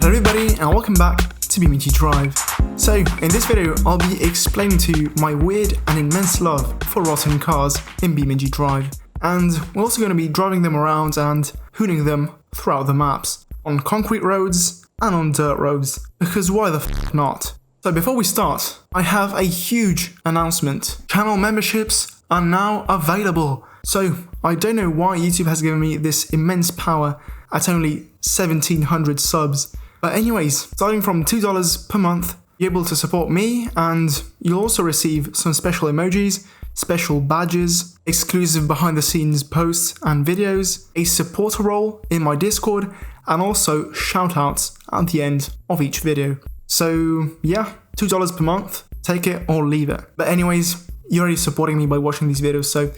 Hello everybody and welcome back to BeamNG Drive. So in this video I'll be explaining to you my weird and immense love for rotten cars in BeamNG Drive, and we're also going to be driving them around and hooning them throughout the maps, on concrete roads and on dirt roads, because why the f not? So before we start, I have a huge announcement. Channel memberships are now available. So I don't know why YouTube has given me this immense power at only 1700 subs. But anyways, starting from $2 per month, you're able to support me, and you'll also receive some special emojis, special badges, exclusive behind the scenes posts and videos, a supporter role in my Discord, and also shoutouts at the end of each video. So yeah, $2 per month, take it or leave it. But anyways, you're already supporting me by watching these videos, so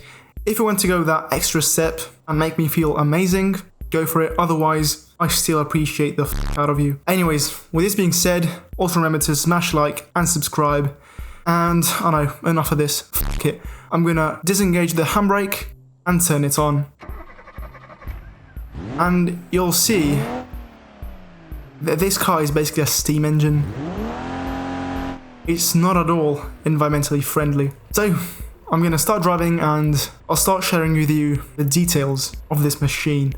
if you want to go that extra step and make me feel amazing, go for it. Otherwise, I still appreciate the f out of you. Anyways, with this being said, also remember to smash like and subscribe. And I know, enough of this, f it. I'm gonna disengage the handbrake and turn it on. And you'll see that this car is basically a steam engine. It's not at all environmentally friendly. So I'm gonna start driving and I'll start sharing with you the details of this machine.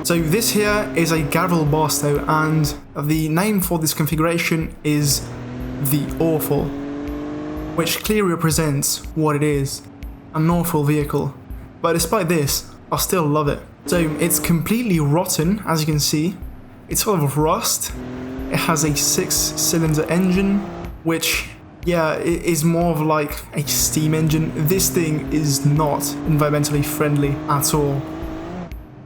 So this here is a Gavril Barstow, and the name for this configuration is the Awful, which clearly represents what it is, an awful vehicle. But despite this, I still love it. So it's completely rotten, as you can see. It's full of rust. It has a 6-cylinder engine, which, yeah, it is more of like a steam engine. This thing is not environmentally friendly at all.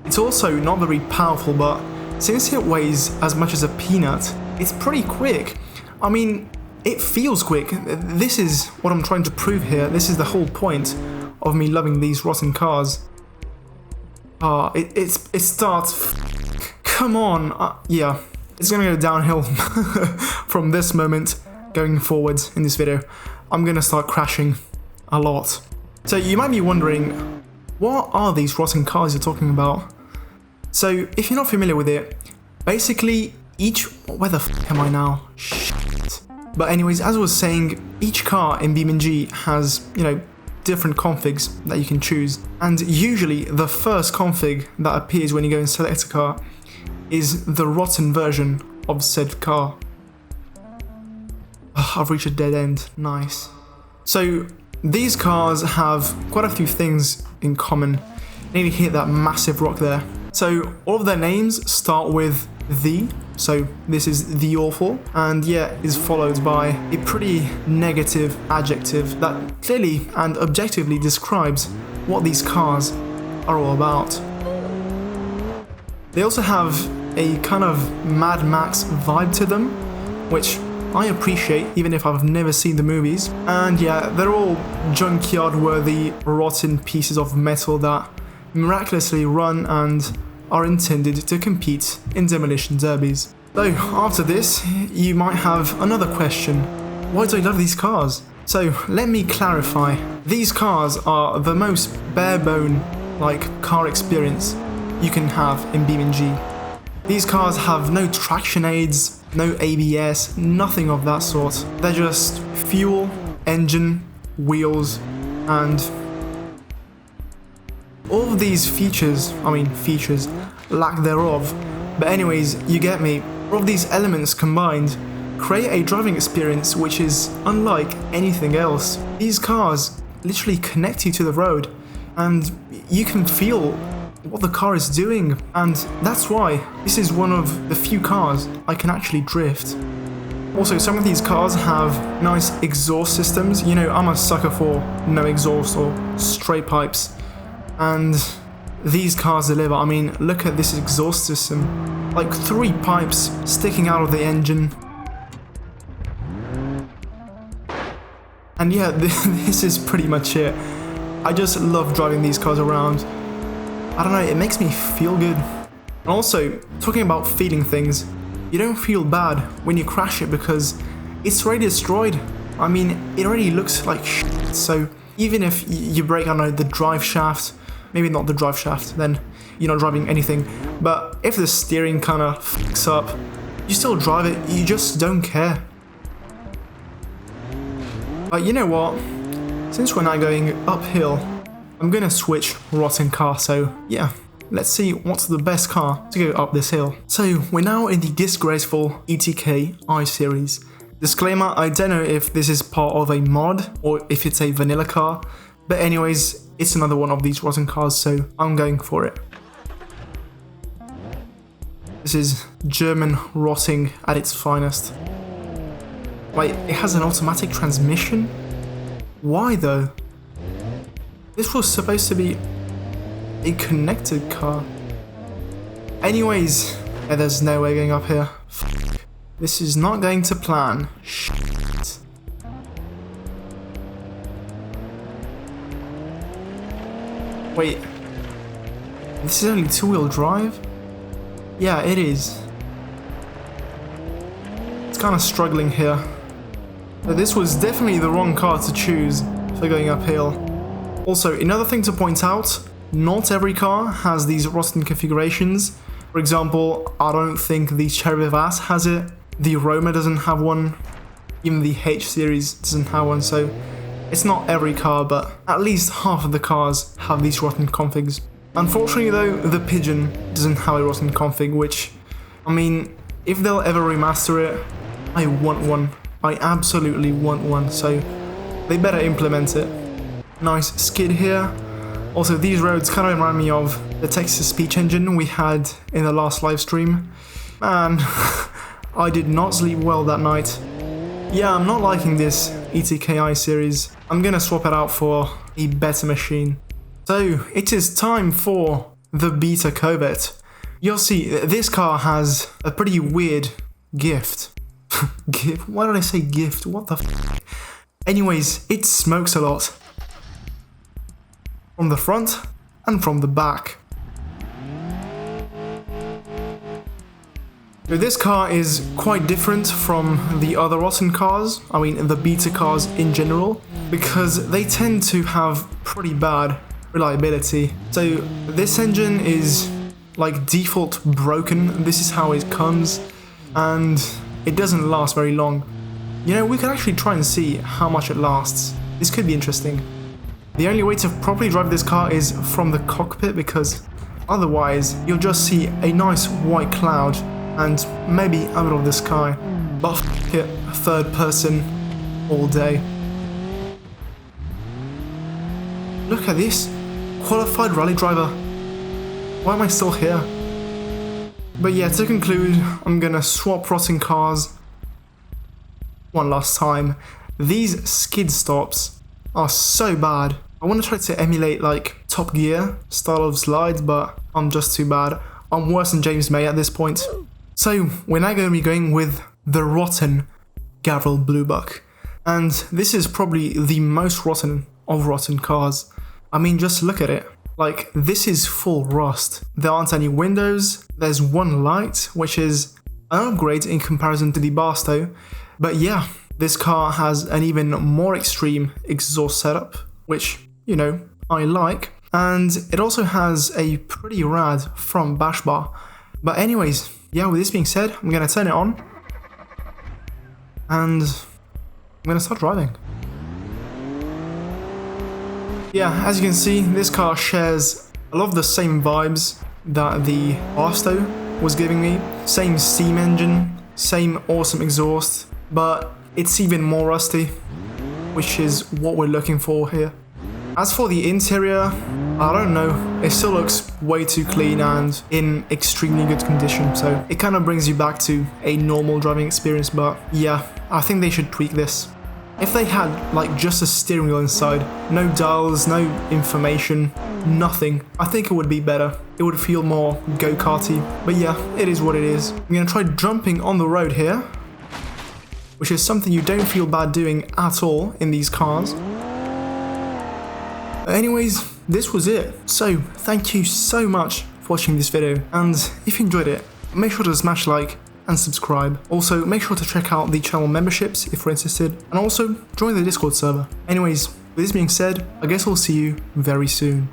It's also not very powerful, but since it weighs as much as a peanut, it's pretty quick. I mean, it feels quick. This is what I'm trying to prove here. This is the whole point of me loving these rotten cars. It starts. Come on. Yeah, it's gonna go downhill from this moment going forwards in this video. I'm gonna start crashing a lot. So you might be wondering, what are these rotten cars you're talking about? So if you're not familiar with it, basically where the f am I now? Shit. But anyways, as I was saying, each car in BeamNG has, different configs that you can choose. And usually the first config that appears when you go and select a car is the rotten version of said car. I've reached a dead end. Nice. So these cars have quite a few things in common. Nearly hit that massive rock there. So all of their names start with the, so this is the Awful, and yeah, is followed by a pretty negative adjective that clearly and objectively describes what these cars are all about. They also have a kind of Mad Max vibe to them, which I appreciate even if I've never seen the movies. And yeah, they're all junkyard worthy, rotten pieces of metal that miraculously run and are intended to compete in demolition derbies. So after this, you might have another question. Why do I love these cars? So let me clarify. These cars are the most bare bone car experience you can have in BeamNG. These cars have no traction aids, no ABS, nothing of that sort. They're just fuel, engine, wheels, and all of these features, lack thereof, but anyways, you get me. All of these elements combined create a driving experience which is unlike anything else. These cars literally connect you to the road, and you can feel what the car is doing, and that's why this is one of the few cars I can actually drift. Also, some of these cars have nice exhaust systems. I'm a sucker for no exhaust or straight pipes, and these cars deliver. I mean, look at this exhaust system, like 3 pipes sticking out of the engine. And yeah, this is pretty much it. I just love driving these cars around. I don't know, it makes me feel good. And also, talking about feeling things, you don't feel bad when you crash it because it's already destroyed. I mean, it already looks like shit, so even if you break, the drive shaft maybe not the drive shaft, then you're not driving anything. But if the steering kind of fucks up, you still drive it, you just don't care. But you know what? Since we're now going uphill, I'm gonna switch rotten car, so yeah. Let's see what's the best car to go up this hill. So we're now in the disgraceful ETK I-Series. Disclaimer, I don't know if this is part of a mod or if it's a vanilla car, but anyways, it's another one of these rotten cars, so I'm going for it. This is German rotting at its finest. Wait, it has an automatic transmission? Why though? This was supposed to be a connected car. Anyways, yeah, there's no way going up here. This is not going to plan. Shit. Wait, this is only two-wheel drive? Yeah, it is. It's kind of struggling here. But this was definitely the wrong car to choose for going uphill. Also, another thing to point out, not every car has these rotten configurations. For example, I don't think the Cherry Vivas has it, the Roma doesn't have one, even the H series doesn't have one, so it's not every car, but at least half of the cars have these rotten configs. Unfortunately though, the Pigeon doesn't have a rotten config, which, I mean, if they'll ever remaster it, I want one. I absolutely want one, so they better implement it. Nice skid here. Also, these roads kind of remind me of the Texas Speech Engine we had in the last live stream. Man, I did not sleep well that night. Yeah, I'm not liking this ETKI series. I'm gonna swap it out for a better machine. So, it is time for the Beta Covet. You'll see, this car has a pretty weird gift. Gift? Why did I say gift? What the f***? Anyways, it smokes a lot. From the front and from the back. So this car is quite different from the other rotten cars, I mean the beta cars in general, because they tend to have pretty bad reliability. So this engine is like default broken, this is how it comes, and it doesn't last very long. You know, we could actually try and see how much it lasts. This could be interesting. The only way to properly drive this car is from the cockpit, because otherwise you'll just see a nice white cloud and maybe a bit of the sky. But f*** it, third person all day. Look at this, qualified rally driver. Why am I still here? But yeah, to conclude, I'm gonna swap rotting cars one last time. These skid stops are so bad. I want to try to emulate like Top Gear style of slides, but I'm just too bad. I'm worse than James May at this point. So we're now going to be going with the rotten Gavril Bluebuck. And this is probably the most rotten of rotten cars. I mean, just look at it. Like, this is full rust. There aren't any windows. There's one light, which is an upgrade in comparison to the Barstow. But yeah, this car has an even more extreme exhaust setup, which, you know, I like. And it also has a pretty rad front bash bar. But anyways, yeah, with this being said, I'm going to turn it on. And I'm going to start driving. Yeah, as you can see, this car shares a lot of the same vibes that the Barstow was giving me. Same steam engine, same awesome exhaust, but it's even more rusty, which is what we're looking for here. As for the interior, I don't know, it still looks way too clean and in extremely good condition, so it kind of brings you back to a normal driving experience, but yeah, I think they should tweak this. If they had like just a steering wheel inside, no dials, no information, nothing, I think it would be better. It would feel more go-karty, but yeah, it is what it is. I'm gonna try jumping on the road here, which is something you don't feel bad doing at all in these cars. Anyways, this was it. So, thank you so much for watching this video, and if you enjoyed it, make sure to smash like and subscribe. Also, make sure to check out the channel memberships if you're interested, and also join the Discord server. Anyways, with this being said, I guess I'll see you very soon.